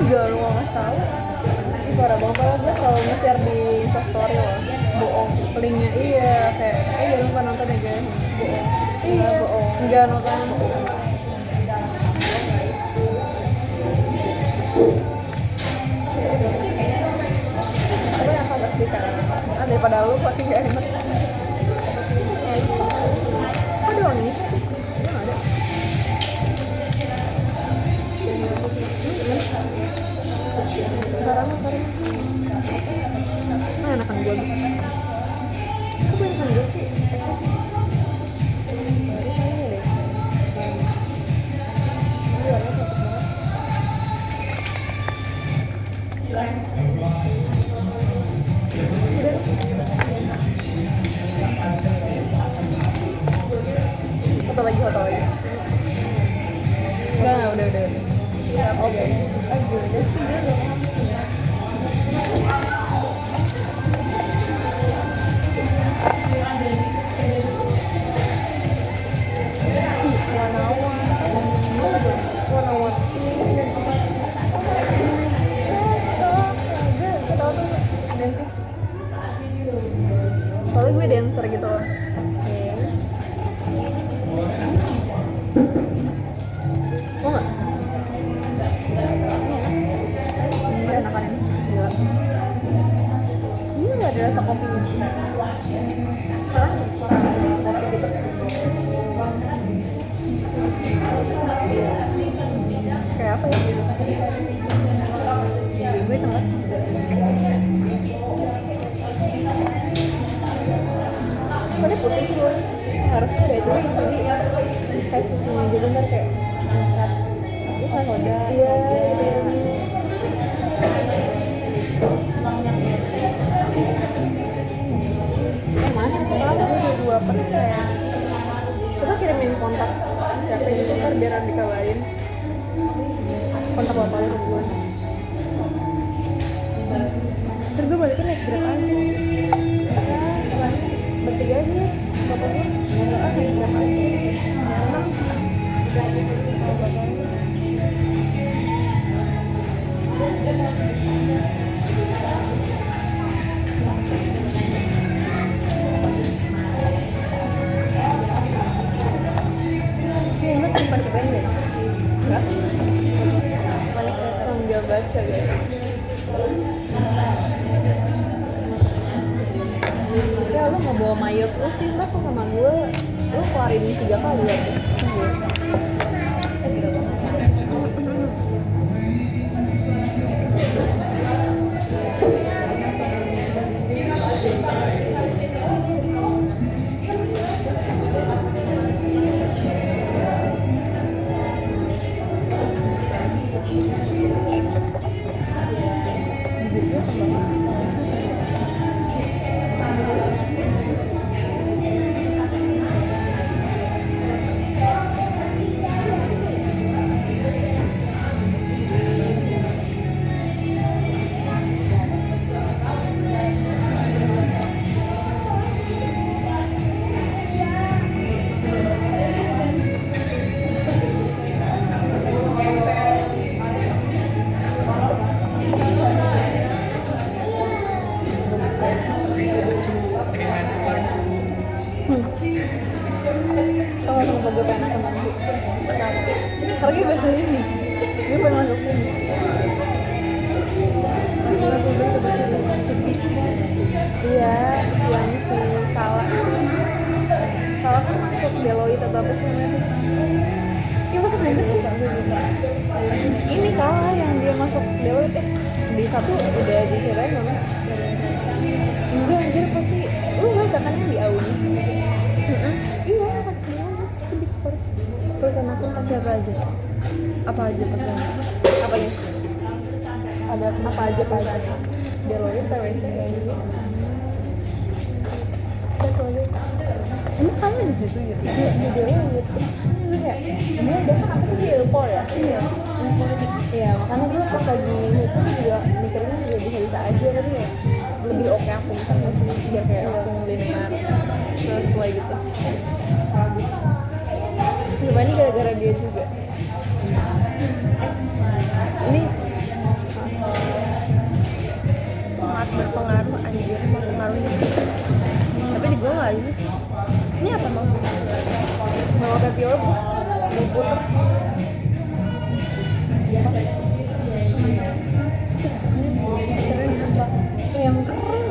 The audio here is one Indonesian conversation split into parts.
juga lu nggak tahu. Ih, parah banget kalau gue selalu nge-share di story loh. Bohong. Linknya iya kayak jangan lupa nonton ya guys. Bohong. Iya bohong. Enggak nonton. Tapi yang agak sedikit. Daripada lu pasti gak enak. Kok doang ini? Dia nggak ada. Sekarang enakan gue gitu. Kok gue enakan gue sih? Baru kayaknya deh. Ini warnanya cantik banget. Foto lagi. Enggak, udah. Oke. Udah sih dia. Soalnya gue dancer gitu loh. Mau nggak? Ini enakan ini. Gila. Ini nggak ada rasa kopinya. Kopi gitu. Kayak apa ya? Gue tengah. Ini putih sih gue. Harusnya ada itu di sini. Kayak susunya gitu ntar kayak soda. Iya. Mana? Kalau udah 2%. Coba kirimin kontak siapa gitu ntar biar dikabarin. Kontak bapak lu gue. Ntar gue balikin naik Grab aja. Bertiga aja ya. Bapak gue naik Grab aja. Emang ini cuma cobain deh. Enggak? Manis banget. Sambil baca guys. Ya lu mau bawa mayot lu sih, ntar kok sama gue lu keluarin 3 kali ya. Gue pengen nonton lagi. Harga baca ini. Gue pengen masuk sini. Iya, yang si Kala kan masuk Deloitte atau apa sih namanya? Iya masuk Deloitte sih. Ini Kala yang dia masuk Deloitte di satu udah dikirain mana? Enggak anjir pasti. Lu baca kan yang di Auni? Iya masuk di Auni. Perusahaan aku kasih apa aja? Apa aja pertanyaan? Apanya? Ada apa aja? Deloitte, PwC kayak gitu. Satu aja. Emang kamu di situ gitu? Iya di Deloitte. Dia udah kan aku tuh di Ilpol ya? Iya. Iya makanya gue pas lagi hukum juga mikirnya juga bisa aja tapi ya lebih oke aku kan masih biar kayak langsung linear sesuai gitu. Cuma ini gara-gara dia juga. Ini keren apa yang keren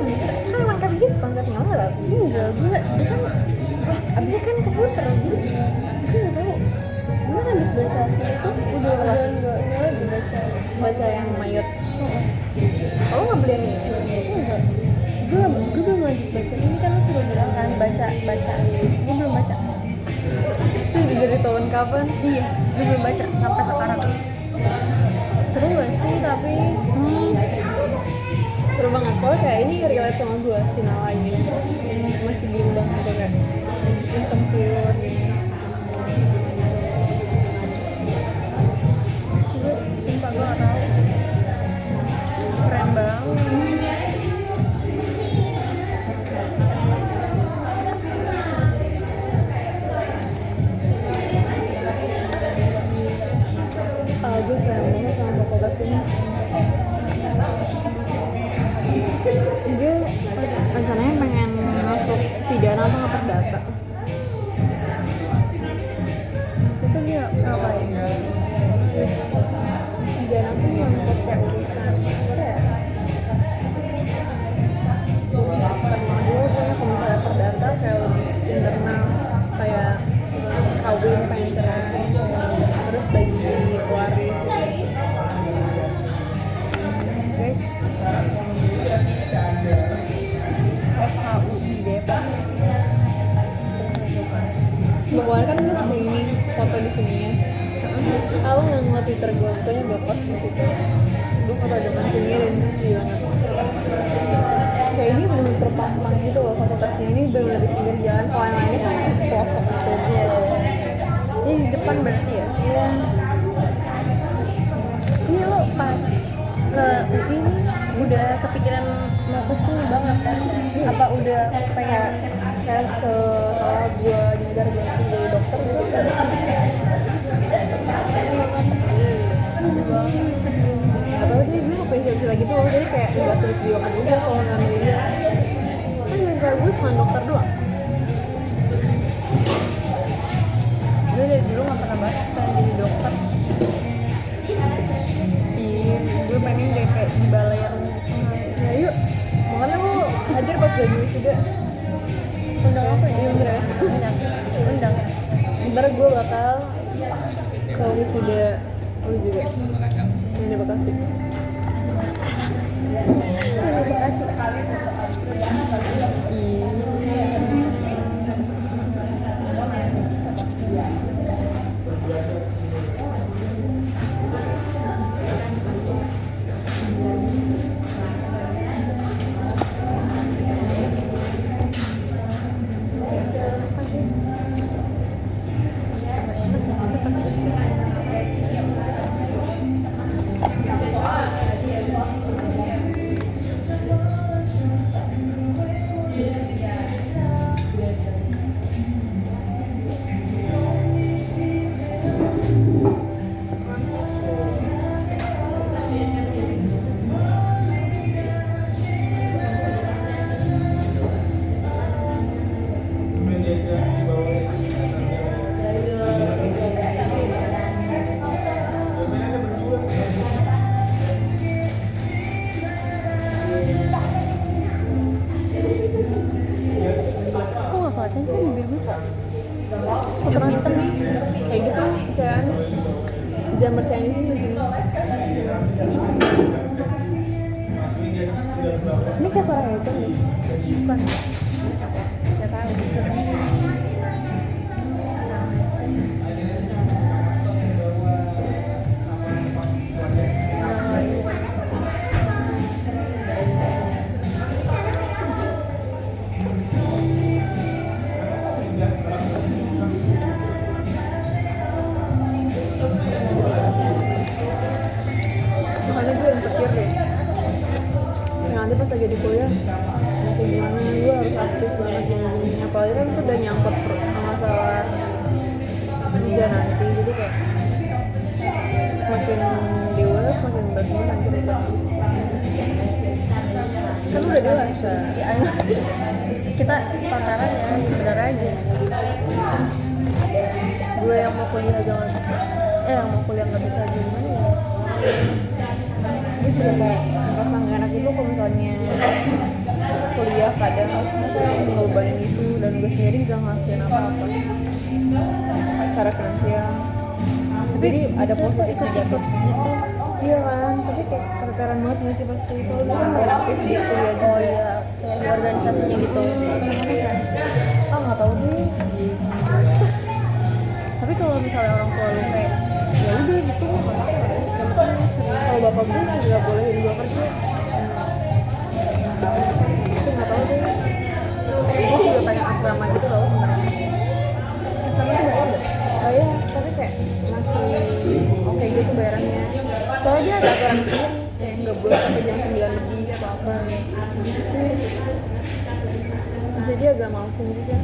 kan pangkat gitu pangkatnya lah enggak gue kan abis kan komputer gue nggak tahu gue kan habis baca sih itu udah enggak baca yang mayat kalau nggak beli yang ini enggak gue belum lanjut baca ini kan lo sudah bilang kan baca gue belum baca itu dari tahun kapan iya gue belum baca sampai sekarang seru gak sih tapi seru banget soalnya kayak ini relate sama gue si Nala ini masih bimbang gitu kayak insecure gitu sumpah gue gak tau keren banget gue sayang banget sama fakultas ini dia rencananya pengen masuk pidana atau nggak perdata itu dia ngapain pidana tuh ngangkut kayak urusan apa ya setengah gue punya kalau misalnya perdata kayak lebih internal kayak kawin pengen cerai terus bagi waris guys FHUI Depok bakalan kan gue kesini foto di sini ya kalau nggak ngeliat Twitter gue pokoknya gue post di situ gue foto depan sini dan sepi banget kayak ini bener-bener terpampang gitu loh fakultasnya ini bener-bener di pinggir jalan kalau yang lainnya kan masih pelosok gitu ini di depan berarti ya iya ini lo pas ke UI ini udah kepikiran mau kesini banget kan apa udah pengen kayak setelah gue nyadar gue jadi dokter gitu kan nggak tahu deh gue mau pensiun lagi tuh jadi kayak nggak serius di waktu udah kalau ngambil dia kan mental gue cuma dokter doang gue dari dulu nggak pernah banget pengen jadi dokter iya gue pengen deh kayak di balai rumah ya yuk makanya lu hadir pas gaji wisuda undang apa ya? undang ntar gue bakal ke wisuda lu juga yang di Bekasi hitam nih kayak gitu jangan bersihin di sini ini kayak suara itu nih bukan nggak tahu nanti pas lagi di kuliah nanti gimana gue harus aktif banget gini apalagi kan itu udah nyangkut masalah kerja nanti jadi kayak semakin dewasa semakin berat nanti kan udah dewasa ya, kita sepantaran ya bener aja gue yang mau kuliah aja nggak bisa yang mau kuliah nggak bisa gimana ya juga kayak merasa nggak enak itu kalau misalnya kuliah kadang ngebebanin itu dan gue sendiri nggak ngasihin apa-apa secara finansial. Jadi ada proses itu jatuh gitu. Iya kan, tapi kayak keteteran banget nggak sih pasti soalnya kan aktif di kuliah juga. Oh iya, kayak di organisasinya gitu. Ah nggak tahu deh. Tapi kalau misalnya orang tua lu kayak Ya udah gitu nggak apa-apa. Yang penting kalau bapak gue nggak bolehin gue kerja. Itu nggak tahu deh. Gue juga pengen asrama gitu tau sebenarnya. sama tuh bayar nggak? Oh iya, tapi kayak masih oke gitu bayarannya. Soalnya dia ada aturan sendiri, kayak nggak boleh sampai jam 9 lebih atau apa gitu. Jadi agak malesin juga.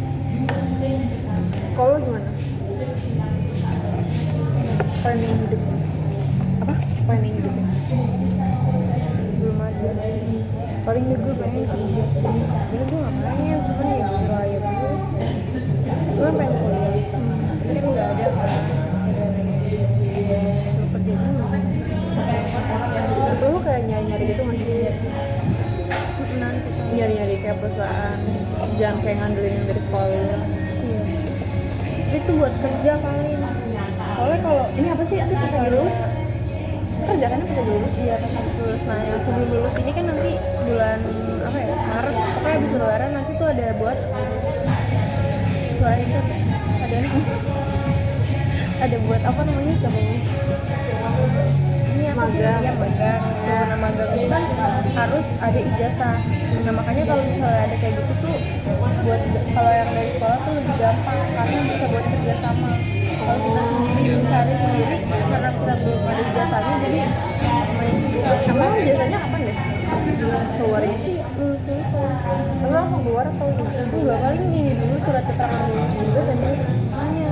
Kalau lu gimana? Planning hidup apa? Planning hidupnya? Belum ada. Paling gue pengen kerja sih. Sebenarnya gue nggak pengen, cuman ya disuruh ayah dulu. Gue pengen kuliah, tapi kan nggak ada kan. Suruh kerja dulu. Lu kayak nyari-nyari gitu masih Nanti kan. nyari-nyari kayak perusahaan, jangan kayak ngandelin yang dari sekolah. Iya. Tapi itu buat kerja paling. Soalnya kalau Ini apa sih? Itu pas lagi lulus? Kerja kan pas lagi lulus? iya pas habis lulus. Nah yang sebelum lulus ini kan nanti bulan apa ya, Maret, pokoknya habis lebaran nanti tuh ada buat suara itu ada buat apa namanya coba ini apa sih Magang. ya magang. Nah magang itu kan harus ada ijazah. Nah makanya kalau misalnya ada kayak gitu tuh buat kalau yang dari sekolah tuh lebih gampang karena bisa buat kerja sama. Kalau kita sendiri mencari sendiri karena kita belum ada ijazahnya jadi main susah. Emang jasanya kapan deh? Keluarnya? Lulus Lu langsung keluar atau gimana? enggak, paling ini dulu surat keterangan lulus juga dan tanya.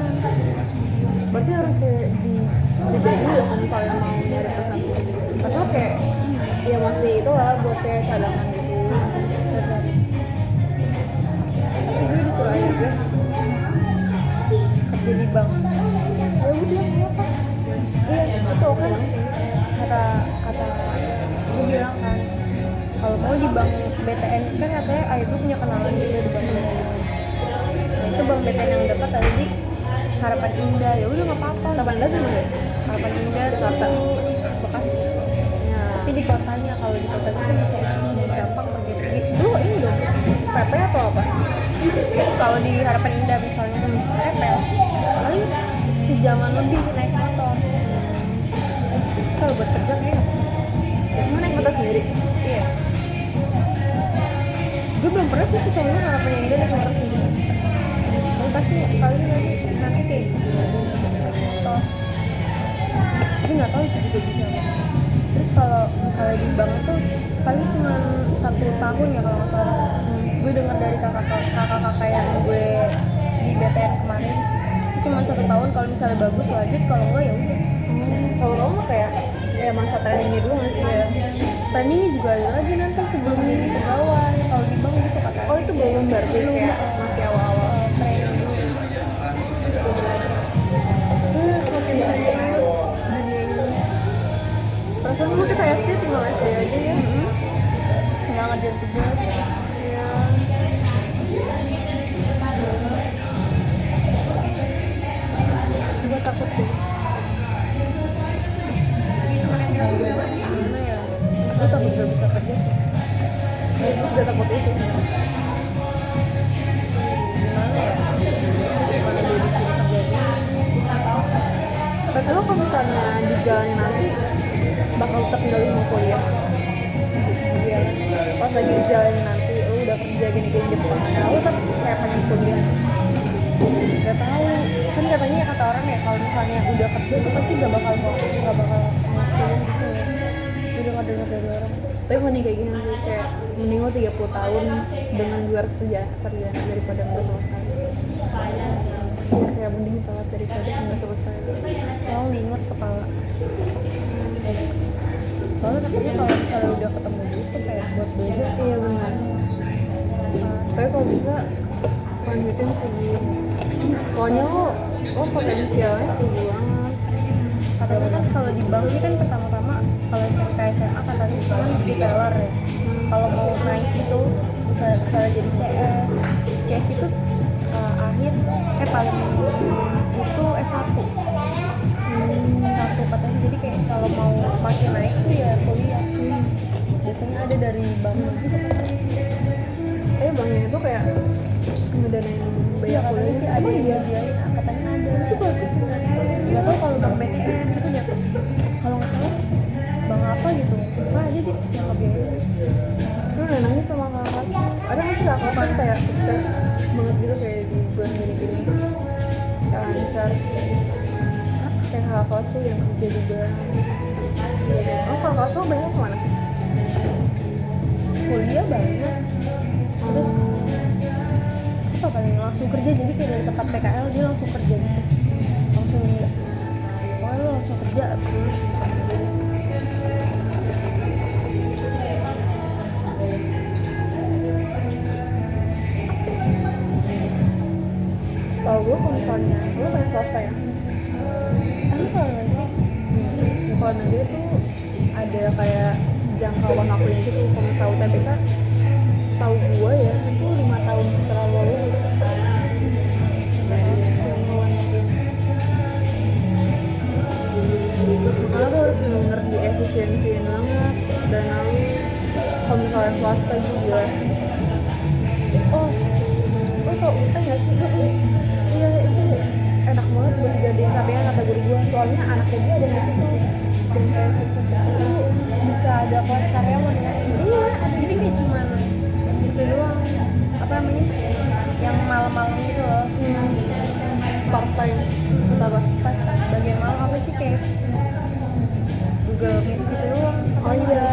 Berarti harus kayak di jeda dulu ya kalau misalnya mau nyari perusahaan gitu. Atau kayak ya masih itu lah buat kayak cadangan gitu. Tapi gue disuruh ayah gue kerja di bank. Ya udah kenapa? Iya itu oke banget. Kata gue bilang kan kalau mau di bank BTN kan katanya ayah gue punya kenalan juga di bank BTN. Nah, itu bank BTN yang dekat tadi di Harapan Indah. Ya udah nggak apa-apa. Kapan lagi mana? Harapan Indah Jakarta. Bekasi. Ya. Tapi di kotanya, kalau di kotanya kan bisa gampang pergi-pergi. Lu ini dong. PP atau apa? Kalau di Harapan Indah misalnya repel paling sejaman lebih naik motor. Kalau buat kerja kayak Emang naik motor sendiri? iya. Gue belum pernah sih kesoalnya Harapan Indah naik motor sendiri. Tapi pasti paling nanti kayak toh. Tapi nggak tahu itu juga bisa apa. Terus kalau misalnya di bank itu paling cuma 1 tahun ya kalau nggak salah. Gue dengar dari kakak-kakak yang gue di BTN kemarin itu cuma 1 tahun, kalau misalnya bagus lanjut, kalau enggak ya udah. Kalau kamu mah kayak ya masa trainingnya dulu nggak sih ya? Trainingnya juga ada lagi nanti sebelum ini pegawai kalau di bank gitu katanya. Oh itu belum berarti kayak masih awal-awal. Training dulu. Semakin serius dunia ini. Perasaan lu kita SD tinggal SD aja ya? Nggak ngerjain tugas. Iya. Gue takut deh. Gimana ya? Gue takut gak bisa kerja sih. Gue juga takut itu. Gimana ya? Gimana gue disuruh kerja dulu? Tapi lo kalau misalnya di jalan nanti bakal tetap tinggalin mau kuliah? Iya. Pas lagi di jalan nanti lo udah kerja gini-gini di depan, nah lo tetap kayak pengen kuliah. Gak tahu. Kan katanya kata orang ya kalau misalnya udah kerja tuh pasti gak bakal kuliah gitu ya. Udah gak dengar dari orang. Tapi mending kayak gini sih, kayak mending lo 30 tahun dengan gelar sarjana daripada enggak sama sekali. Kayak mending telat daripada enggak sama sekali. Soalnya linget kepala. Soalnya takutnya kalau misalnya udah ketemu duit tuh kayak buat belajar. Iya benar. Tapi kalau bisa lanjutin sih. Soalnya lo potensialnya tinggi banget. Katanya kan kalau di bank ini kan pertama-tama kalau SMK SMA katanya teller ya. Kalau mau naik itu misalnya jadi CS itu akhir paling itu S1 satu katanya. Jadi kayak kalau mau makin naik tuh ya kuliah. Biasanya ada dari bank gitu katanya sih. Banknya itu kayak ngedanain Iya banyak katanya kuliah sih ada yang diajain, katanya ada. itu bagus sih kan. Gak tau kalau bank BTN itu ya, kalau nggak salah bank apa gitu, ada deh yang ngebiayain. Lu nanya sama kakak kelas ada nggak sih kakak kelas yang kayak sukses banget gitu kayak di bank gini-gini kayak lancar kayak kakak kelas tuh yang kerja di bank. Oh kakak kelas lo banyak kemana? Kuliah banyak, terus apa paling langsung kerja, jadi kayak dari tempat PKL dia langsung kerja gitu, langsung dia pokoknya lo langsung kerja abis lulus. Setahu gue kalau misalnya lo pengen swasta ya Kalau kalau negeri tuh ada kayak jangkauan waktunya gitu. Kalau misalnya UTBK setahu gue ya itu 5 tahun setelah lo lulus. Karena lo harus benar-benar diefisiensiin banget dan lalu kalau misalnya swasta juga lo tau UT nggak sih? Iya itu enak banget buat dijadiin sampingan kata guru gue, soalnya anaknya dia ada di situ dan kayak sukses itu bisa ada kelas karyawan ya. Iya, jadi kayak cuman itu doang, apa namanya, yang malam-malam gitu loh. part time atau apa? Pas bagian malam apa sih, kayak Google Meet gitu doang. Oh iya,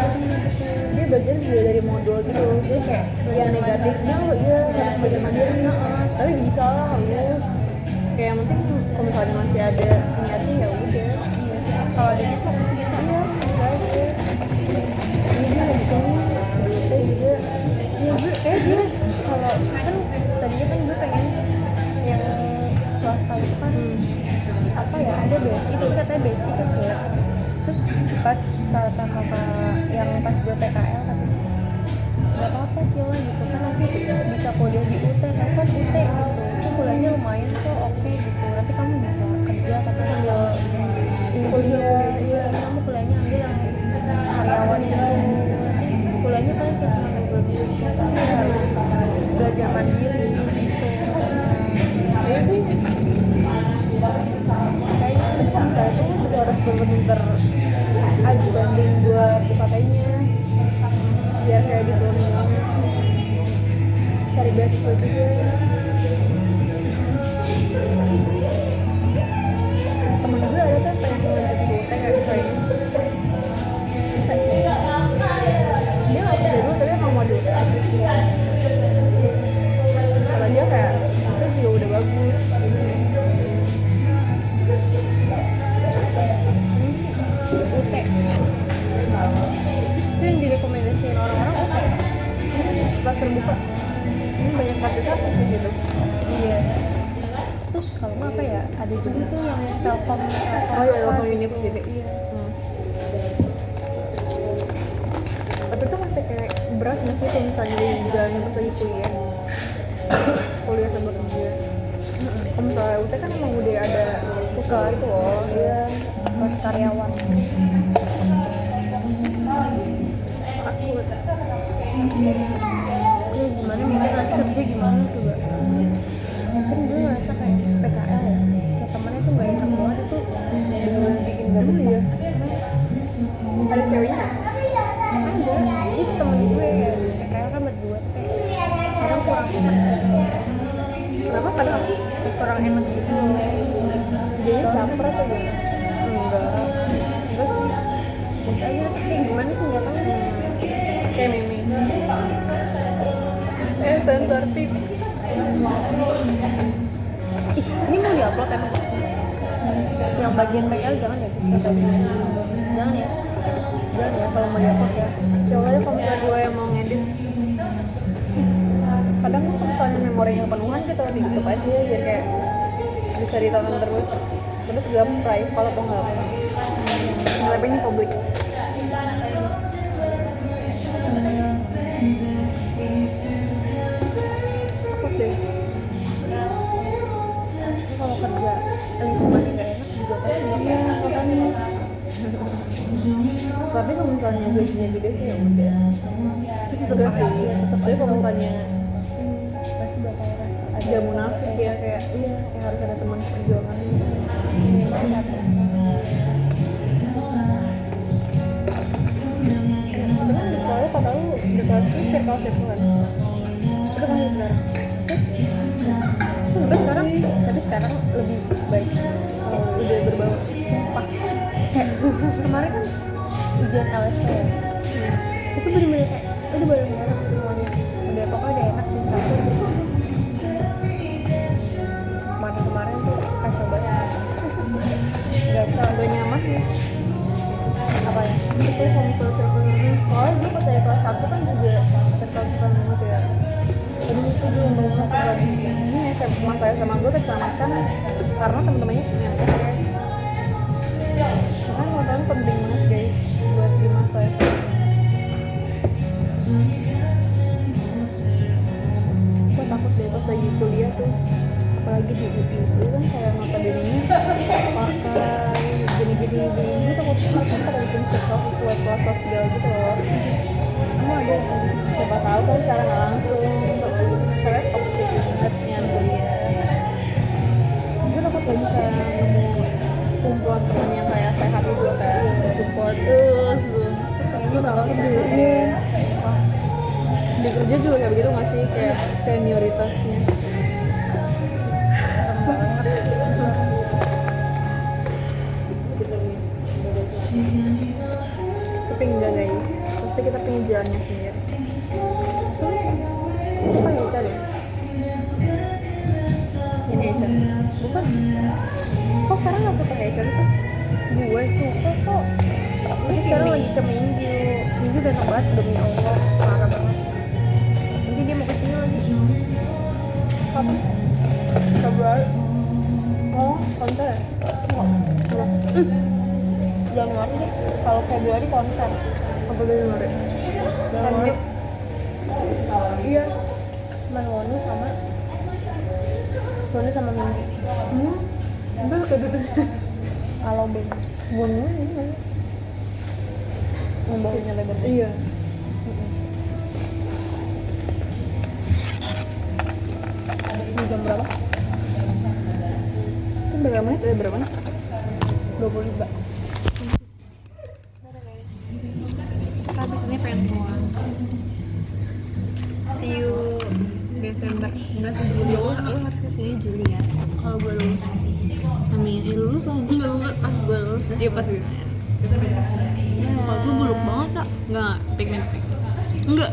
dia bagian juga dari modul gitu, jadi kayak yang negatifnya lo iya harus belajar mandiri, tapi bisa lah lo kayak yang penting kalau misalnya masih ada niatnya ya udah. Iya sih, kalau ada gitu masih bisa. Iya bisa aja. Ini dia lanjutin kita juga Ya gue kayak gini, kalau kan tadinya kan gue pengen yang swasta itu kan apa ya, ada BSI tapi katanya BSI kan jelek. Terus pas kata kakak yang pas gue PKL katanya nggak apa-apa sih lah gitu kan, nanti bisa kuliah di UT, tapi kan UT gitu itu kuliahnya lumayan kok, oke gitu, nanti kamu bisa kerja tapi sambil kuliah juga, kamu kuliahnya ambil yang karyawan gitu, nanti kuliahnya paling kayak cuma 2 bulan gitu, tapi harus belajar mandiri gitu. jadi kayaknya kalau misalnya itu juga harus bener-bener aju banding buat UKT-nya biar kayak diturunin banget, cari beasiswa juga. Temen gue ada kan pengen lanjut di UT kayak misalnya dia nggak kerja dulu tapi emang mau di UT kalau dia kayak itu juga udah bagus. Ini sih UT itu yang direkomendasiin orang-orang UT. Pas terbuka ini banyak kampus-kampus di situ. Iya. Terus kalau nggak apa ya, ada juga tuh yang Telkom Oh iya, Telkom University. Iya. Tapi itu masih kayak berat nggak sih kalau misalnya di jalannya pas lagi kuliah sama kerja. Kalau misalnya UT kan emang udah ada kelas itu loh. Iya, kelas karyawan. Aku Ya gimana mikir nanti kerja gimana coba. Kan gue ngerasa kayak PKL ya, kayak temennya tuh gak enak banget, itu bener-bener bikin gak betah. iya. Ada ceweknya nggak? Ada, itu temen gue kayak PKL kan berdua tuh kayak kadang kurang enak gitu. Kenapa kadang Kayak kurang enak gitu. dia caper atau gimana? Enggak sih, biasa aja, kayak gimana sih gak tau. Kayak meme. Sensor tip. Ih, ini mau diupload emang? Yang bagian PKL jangan ya, bisa bagian. Jangan ya kalau mau diupload ya. Coba aja kalau misalnya gue mau ngedit. Kadang kan kalau misalnya memorinya kepenuhan kita di YouTube aja biar kayak bisa ditonton terus gak private atau nggak apa. Tapi ini publik. misalnya gajinya gede sih ya udah itu juga sih tapi kalau misalnya pasti bakal rasa ada munafik ya kayak iya kayak harus ada teman perjuangan minimal satu. tapi kan di sekolah kata lu di kelas itu circle kan itu kan sekarang Tapi sekarang lebih baik. udah berbaur Sumpah. Kayak kemarin kan ujian LSP ya. Itu bener-bener kayak udah bareng-bareng semuanya. Udah pokoknya udah enak sih sekarang. Kemarin tuh kacau banget. gak nyaman ya Apa ya? itu homeschool circle ini soalnya dulu pas saya kelas 1 kan juga circle gitu ya aduh itu belum banget circle ini mas saya sama gue terselamatkan karena temen-temennya yang keren makanya mau tahu penting banget guys buat di masa itu gue takut deh pas lagi kuliah tuh apalagi di itu kan kayak notabene-nya pakai gini-gini gue takut banget pada bikin circle sesuai kelas segala gitu loh emang ada yang siapa tahu kan secara nggak langsung saya toxic bangetnya kuliah gue takut gak bisa nemu kumpulan teman yang kayak sehat juga kayak support Kayaknya bakal susah deh di kerja juga kayak begitu nggak sih kayak senioritasnya tapi enggak guys pasti kita punya jalannya sendiri siapa yang cari ini Echa bukan kok sekarang nggak suka Echa sih gue suka kok. Tapi sekarang lagi ke Minggu ganteng banget demi Allah, parah banget. Nanti dia mau kesini lagi. kapan Februari oh konser ya Januari deh. Kalau Februari konser. apa Januari Januari. iya Cuman Wonu sama Minggu. itu kayak gitu Kalau band. Wonu ini nggak sih Membawanya lebar. iya Ini jam berapa? itu berapa menit berapa menit 25. habis ini pengen keluar see you Desember enggak sih Juli lo harus kesini Juli ya kalau gue lulus amin lulus lah enggak pas gue lulus iya pas gitu kalau gue buluk banget Sa enggak pigment enggak